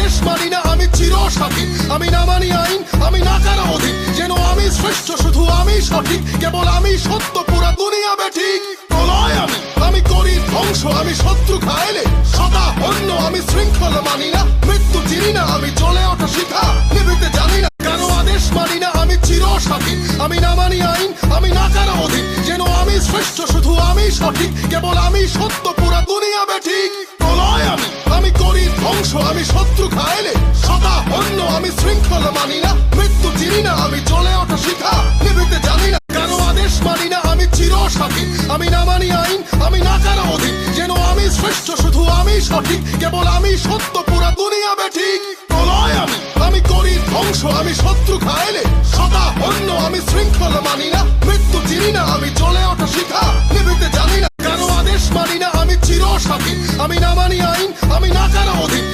আদেশ মানি না আমি চিরসাথী, আমি না মানি আইন, আমি না কারো অধীন, যেন আমি শ্রেষ্ঠ শুধু আমি সঠিক, কেবল আমি সত্য পুরা দুনিয়া বেঠিক। প্রলয় আমি করি ধ্বংস, আমি শত্রু খাইলে সদা অন্য, আমি শৃঙ্খলা মানি না, মৃত্যু চিনি না, আমি চলে ওঠা শিখা নিভিতে জানি না, কারো আদেশ মানি না আমি চিরসাথী, আমি না মানি আইন, আমি না কারো অধীন, যেন আমি শ্রেষ্ঠ শুধু আমি সঠিক, কেবল আমি সত্য পুরা দুনিয়া বেঠিক। প্রলয় আমি করি ধ্বংস, আমি শত্রু খাইলে সদা অন্য, আমি শৃঙ্খলা মানি না, মৃত্যু চিনি না, আমি চলে ওঠা শিখা নিভিতে জানি না, কারো আদেশ মানি না আমি চিরসাথী, আমি না মানি আইন, আমি না কারো অধীন, যেন আমি শ্রেষ্ঠ শুধু আমি সঠিক, কেবল আমি সত্য পুরা দুনিয়া বেঠিক। প্রলয় আমি করি ধ্বংস, আমি শত্রু খাইলে সদা অন্য, আমি শৃঙ্খলা মানি না, মৃত্যু চিনি না, আমি চলে ওঠা শিখা নিভিতে জানি না, কারো আদেশ মানি না আমি চিরসাথী, আমি না মানি আইন, আমি না কারো অধীন,